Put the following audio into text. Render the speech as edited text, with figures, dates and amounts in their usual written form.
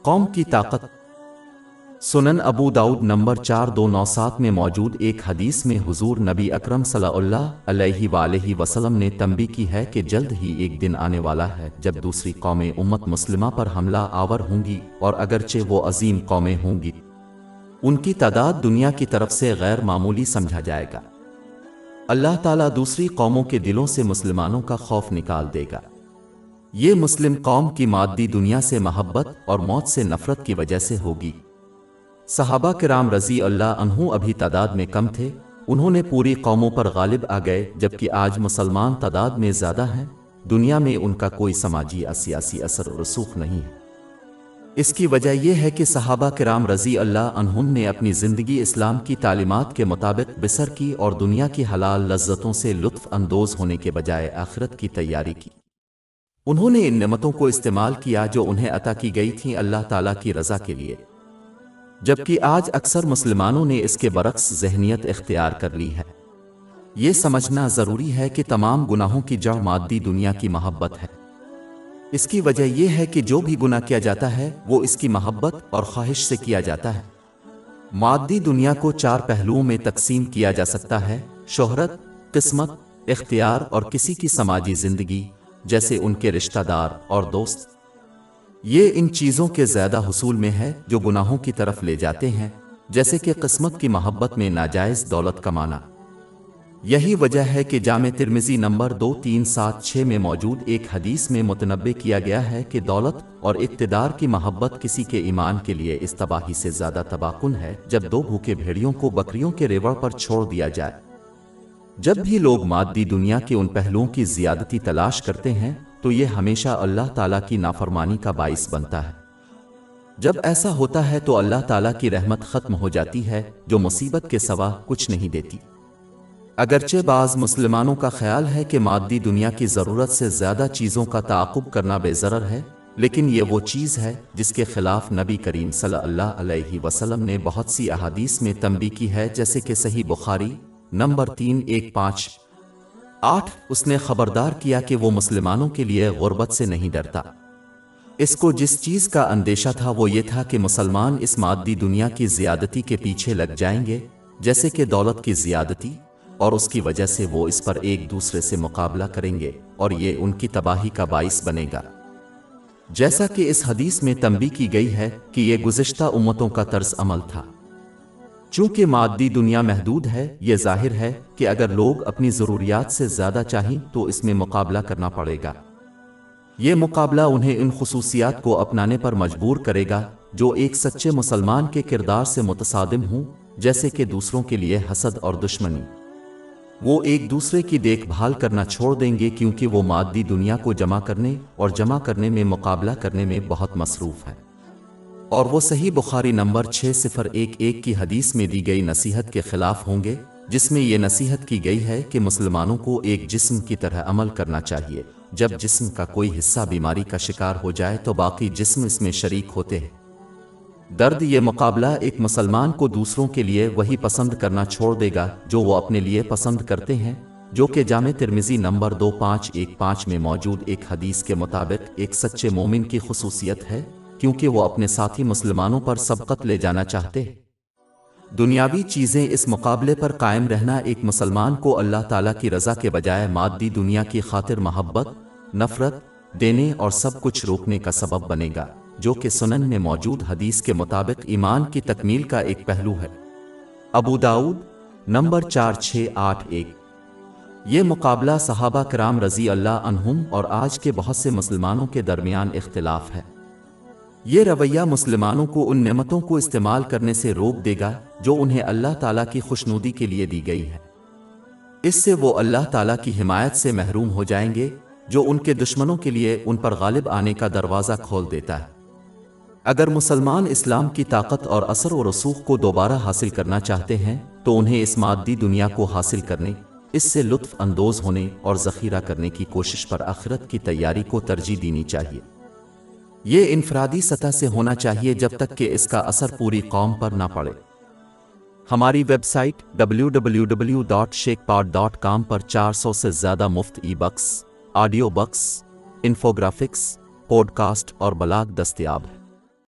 قوم کی طاقت۔ سنن ابو داؤد نمبر 4297 میں موجود ایک حدیث میں حضور نبی اکرم صلی اللہ علیہ وآلہ وسلم نے تنبیہ کی ہے کہ جلد ہی ایک دن آنے والا ہے جب دوسری قومیں امت مسلمہ پر حملہ آور ہوں گی، اور اگرچہ وہ عظیم قومیں ہوں گی، ان کی تعداد دنیا کی طرف سے غیر معمولی سمجھا جائے گا۔ اللہ تعالیٰ دوسری قوموں کے دلوں سے مسلمانوں کا خوف نکال دے گا۔ یہ مسلم قوم کی مادی دنیا سے محبت اور موت سے نفرت کی وجہ سے ہوگی۔ صحابہ کرام رضی اللہ عنہم ابھی تعداد میں کم تھے، انہوں نے پوری قوموں پر غالب آ گئے، جبکہ آج مسلمان تعداد میں زیادہ ہیں، دنیا میں ان کا کوئی سماجی یا سیاسی اثر و رسوخ نہیں ہے۔ اس کی وجہ یہ ہے کہ صحابہ کرام رضی اللہ عنہم نے اپنی زندگی اسلام کی تعلیمات کے مطابق بسر کی اور دنیا کی حلال لذتوں سے لطف اندوز ہونے کے بجائے آخرت کی تیاری کی۔ انہوں نے ان نعمتوں کو استعمال کیا جو انہیں عطا کی گئی تھیں اللہ تعالیٰ کی رضا کے لیے، جبکہ آج اکثر مسلمانوں نے اس کے برعکس ذہنیت اختیار کر لی ہے۔ یہ سمجھنا ضروری ہے کہ تمام گناہوں کی جڑ مادی دنیا کی محبت ہے۔ اس کی وجہ یہ ہے کہ جو بھی گناہ کیا جاتا ہے وہ اس کی محبت اور خواہش سے کیا جاتا ہے۔ مادی دنیا کو 4 پہلوؤں میں تقسیم کیا جا سکتا ہے: شہرت، قسمت، اختیار اور کسی کی سماجی زندگی جیسے ان کے رشتہ دار اور دوست۔ یہ ان چیزوں کے زیادہ حصول میں ہے جو گناہوں کی طرف لے جاتے ہیں، جیسے کہ قسمت کی محبت میں ناجائز دولت کمانا۔ یہی وجہ ہے کہ جامع ترمذی نمبر 2376 میں موجود ایک حدیث میں متنبہ کیا گیا ہے کہ دولت اور اقتدار کی محبت کسی کے ایمان کے لیے اس تباہی سے زیادہ تباہ کن ہے جب 2 بھوکے بھیڑیوں کو بکریوں کے ریوڑ پر چھوڑ دیا جائے۔ جب بھی لوگ مادی دنیا کے ان پہلوؤں کی زیادتی تلاش کرتے ہیں تو یہ ہمیشہ اللہ تعالیٰ کی نافرمانی کا باعث بنتا ہے۔ جب ایسا ہوتا ہے تو اللہ تعالیٰ کی رحمت ختم ہو جاتی ہے جو مصیبت کے سوا کچھ نہیں دیتی۔ اگرچہ بعض مسلمانوں کا خیال ہے کہ مادی دنیا کی ضرورت سے زیادہ چیزوں کا تعاقب کرنا بے ضرر ہے، لیکن یہ وہ چیز ہے جس کے خلاف نبی کریم صلی اللہ علیہ وسلم نے بہت سی احادیث میں تنبیہ کی ہے، جیسے کہ صحیح بخاری نمبر 3158۔ اس نے خبردار کیا کہ وہ مسلمانوں کے لیے غربت سے نہیں ڈرتا۔ اس کو جس چیز کا اندیشہ تھا وہ یہ تھا کہ مسلمان اس مادی دنیا کی زیادتی کے پیچھے لگ جائیں گے، جیسے کہ دولت کی زیادتی، اور اس کی وجہ سے وہ اس پر ایک دوسرے سے مقابلہ کریں گے اور یہ ان کی تباہی کا باعث بنے گا۔ جیسا کہ اس حدیث میں تنبیہ کی گئی ہے کہ یہ گزشتہ امتوں کا طرز عمل تھا۔ چونکہ مادی دنیا محدود ہے، یہ ظاہر ہے کہ اگر لوگ اپنی ضروریات سے زیادہ چاہیں تو اس میں مقابلہ کرنا پڑے گا۔ یہ مقابلہ انہیں ان خصوصیات کو اپنانے پر مجبور کرے گا جو ایک سچے مسلمان کے کردار سے متصادم ہوں، جیسے کہ دوسروں کے لیے حسد اور دشمنی۔ وہ ایک دوسرے کی دیکھ بھال کرنا چھوڑ دیں گے کیونکہ وہ مادی دنیا کو جمع کرنے میں مقابلہ کرنے میں بہت مصروف ہے۔ اور وہ صحیح بخاری نمبر 6011 کی حدیث میں دی گئی نصیحت کے خلاف ہوں گے، جس میں یہ نصیحت کی گئی ہے کہ مسلمانوں کو ایک جسم کی طرح عمل کرنا چاہیے۔ جب جسم کا کوئی حصہ بیماری کا شکار ہو جائے تو باقی جسم اس میں شریک ہوتے ہیں۔ درد یہ مقابلہ ایک مسلمان کو دوسروں کے لیے وہی پسند کرنا چھوڑ دے گا جو وہ اپنے لیے پسند کرتے ہیں، جو کہ جامع ترمذی نمبر 2515 میں موجود ایک حدیث کے مطابق ایک سچے مومن کی خصوصیت ہے، کیونکہ وہ اپنے ساتھی مسلمانوں پر سبقت لے جانا چاہتے ہیں۔ دنیاوی چیزیں اس مقابلے پر قائم رہنا ایک مسلمان کو اللہ تعالیٰ کی رضا کے بجائے مادی دنیا کی خاطر محبت، نفرت دینے اور سب کچھ روکنے کا سبب بنے گا، جو کہ سنن میں موجود حدیث کے مطابق ایمان کی تکمیل کا ایک پہلو ہے۔ ابو داؤد نمبر 4681۔ یہ مقابلہ صحابہ کرام رضی اللہ عنہم اور آج کے بہت سے مسلمانوں کے درمیان اختلاف ہے۔ یہ رویہ مسلمانوں کو ان نعمتوں کو استعمال کرنے سے روک دے گا جو انہیں اللہ تعالیٰ کی خوشنودی کے لیے دی گئی ہے۔ اس سے وہ اللہ تعالیٰ کی حمایت سے محروم ہو جائیں گے جو ان کے دشمنوں کے لیے ان پر غالب آنے کا دروازہ کھول دیتا ہے۔ اگر مسلمان اسلام کی طاقت اور اثر و رسوخ کو دوبارہ حاصل کرنا چاہتے ہیں تو انہیں اس مادی دنیا کو حاصل کرنے، اس سے لطف اندوز ہونے اور ذخیرہ کرنے کی کوشش پر آخرت کی تیاری کو ترجیح دینی چاہیے۔ یہ انفرادی سطح سے ہونا چاہیے جب تک کہ اس کا اثر پوری قوم پر نہ پڑے۔ ہماری ویب سائٹ www.shekpod.com پر 400 سے زیادہ مفت e books, audio books, infographics, podcast اور بلاگ دستیاب ہے۔